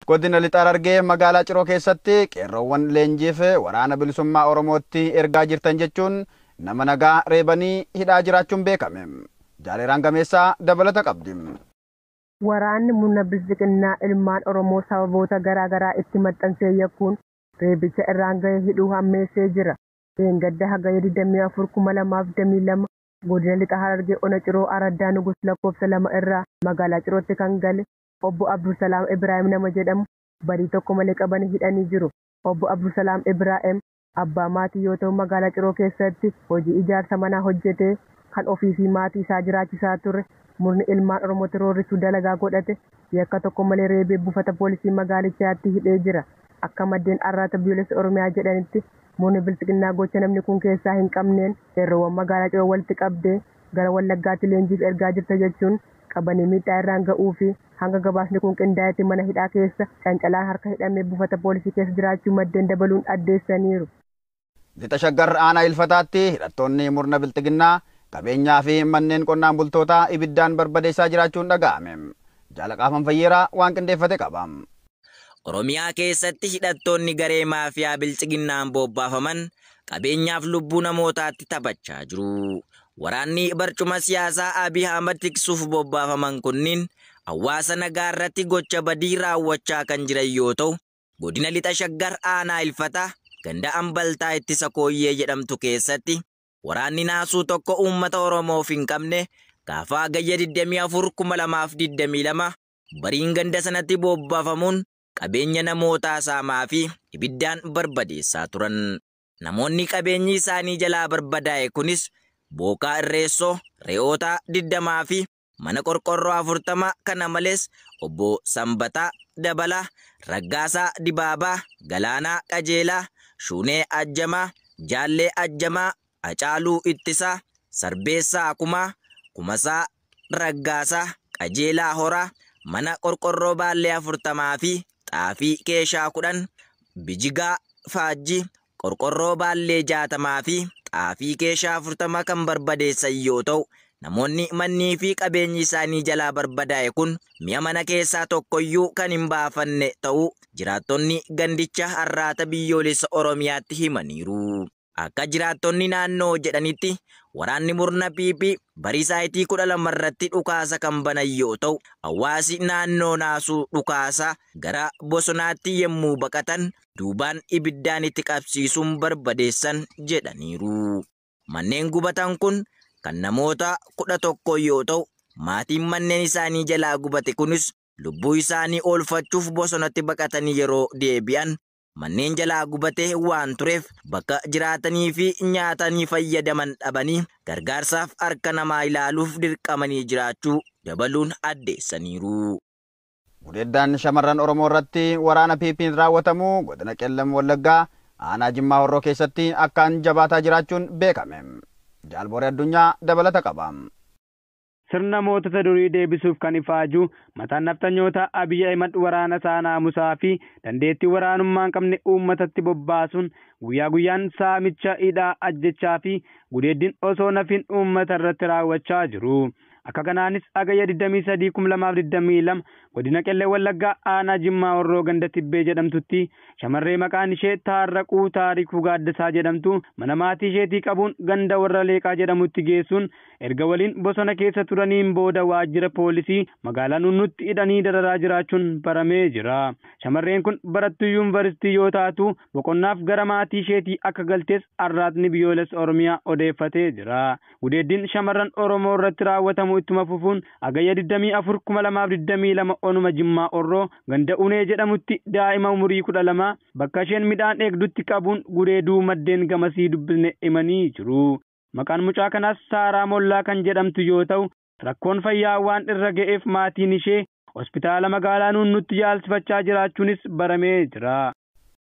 Godina Lixaa Harargee magaalaa Ciroo keessatti qeerroowwan leenjiif waraana bilisummaa Oromootti ergaa jirtan jechuun nama nagaa reebanii hidhaa jiraachuun beekame. Jaaleeraan Gameessaa dabalata qabdi. Waraanni murna bilisiginnaa ilmaan Oromoo sababoota garaa itti maxxansee yakkuun reebicha irraan ga'ee hidhuu hammeessee jira. Gadda hagayya 24/2022 godina Lixaa Harargee ona Ciroo Araddaa Nugus lakkoofsa 2 irraa magaalaa Cirootti kan gale obbo Abdulsalaam Ibrahim nama jedhamu barii tokko malee qabanii hidhanii jiru. Obbo Abdulsalaam Ibrahim abbaa maatii yoo ta'u magaalaa Ciroo keessatti hojii ijaarsa manaa hojjetee kan ofii fi maatii isaa jiraachisaa ture. Murni ilmaan Oromoo roorrisuu dalagaa godhate yakka tokko malee reebee buufata poolisii magaalichaatti hidhee jira. Akka maddeen arraata biyyoolessa Oromiyaa jedhanitti murni bilisiginnaa gocha namni kun keessaa hin qabneen qeerroowwan magaalaa Ciroo walitti qabdee gara Wallaggaatti leenjiif ergaa jirta jechuun qabanii miidhaa irraan ga'uu fi hanga gabaasni kun qindaa'etti mana hidhaa keessa cancalaan harka hidhamee buufata poolisii keessa jiraachuu maddeen dabaluun addeessaniiru. Lixa Shaggar aanaa Ilfataatti hidhattoonni murna bilisiginnaa qabeenyaa fi manneen qonnaan bultootaa ibiddaan barbadeessaa jiraachuun dhaga'ame. Jaalaqaafan Fayyeeraa waan qindeeffate qaba. Oromiyaa keessatti hidhattoonni garee maafiyaa bilisiginnaan bobbaafaman qabeenyaaf lubbuu namootaatti taphachaa jiru. Waraanni barcuma siyaasaa Abiy Ahmad tiksuuf bobbaafaman kunniin hawaasa nagaa irratti gocha badii raawwachaa kan jiran yoo ta'u, godina Lixa Shaggar aanaa Ilfataa ganda Ambaltaa ittisa Kooyyee jedhamtu keessatti waraanni naasuu tokko uummata Oromoof hin qabne gaafa hagayya 24/2022 bariin ganda sanatti bobbaafamuun qabeenya namootaa saamaa fi ibiddaan barbadeessaa turan. Namoonni qabeenyi isaanii jalaa barbadaa'e kunis Bookaa Irreessoo, Re'oota 20 fi mana qorqorroo 40 kana malees obbo Sanbataa Dabalaa, Raggaasaa Dibaabaa, Galaanaa Qajeelaa, Shuunee Ajjamaa, Jaallee Ajjamaa, Acaaluu Ittisaa, Sarbeessaa Akumaa, Kumasaa Raggaasaa, Qajeelaa Horaa, mana qorqorroo baallee 40 fi xaafii keeshaa 10, Bijigaa Faajjii, qorqorroo baallee 60 fi xaafii keeshaa 40 kan barbadeessan yoo ta'u, namoonni mannii fi qabeenyi isaanii jalaa barbadaa'e kun mi'a mana keessaa tokkoyyuu kan hin baafanne ta'uu jiraattonni gandicha arraata biyyoolessa Oromiyaatti himaniiru. Akka jiraattonni naannoo jedhanitti waraanni murna PP barii saayitii 12 irratti dhukaasa kan banan yoo ta'u, hawaasi naannoo naasuu dhukaasa gara bosonaatti yemmuu baqatan duubaan ibiddaan itti qabsiisuun barbadeessan jedhaniiru. Manneen gubatan kun kan namoota 11 yoo ta'u, maatiin manneen isaanii jalaa gubate kunis lubbuu isaanii oolfachuuf bosonatti baqatanii yeroo deebi'an manneen jalaa gubatee waan tureef bakka jiraatanii fi nyaatanii fayyadaman dhabanii gargaarsaaf harka namaa ilaaluuf dirqamanii jiraachuu dabaluun addeessaniiru. Gudeeddaan shamarran Oromoo irratti waraana PP'n raawwatamu godina Qellam Wallaggaa aanaa Jimmaa Horroo keessatti akkaan jabaataa jiraachuun beekame. Jaalbooree Addunyaa dabalata qaba. Sirna mootota durii deebisuuf kan ifaaju mataan naftanyoota Abiy Ahmad waraana isaa naamusaa fi dandeettii waraanummaa hin qabne uummatatti bobbaasuun guyyaa guyyaan saamicha hidhaa ajjechaa fi gudeeddiin osoo nafiin uummata irratti raawwachaa jiru. Akka kanaanis hagayya 23/2022 godina Qellee Wallaggaa aanaa Jimmaa Horroo ganda Tibbee jedhamtutti shamarree maqaan ishee Taarraquu Taarikuu Gaaddisaa jedhamtu mana maatii isheetii qabuun ganda warra Leeqaa jedhamutti geessuun erga waliin bosona keessa turaniin booda waajjira poolisii magaalaa Nunnutti hidhanii dararaa jiraachuun baramee jira. Shamarreen kun barattuu yuunivarsiitii yoo taatu boqonnaaf gara maatii isheetii akka galtees arraatni biyyoolessa Oromiyaa odeeffatee jira. Gudeeddiin shamarran Oromoo irratti raawwatamu ittuma fufuun hagayya 24/2022 onuma Jimmaa Horroo ganda Unee jedhamutti daa'ima umurii 12 bakka isheen midhaan eegdutti qabuun gudeeduu maddeen gamasii dubbisne himanii jiru. Maqaan mucaa kanaas Saaraa Mollaa kan jedhamtu yoo ta'u, rakkoon fayyaa waan irra ga'eef maatiin ishee hospitaala magaalaa Nunnutti yaalsifachaa jiraachuunis baramee jira.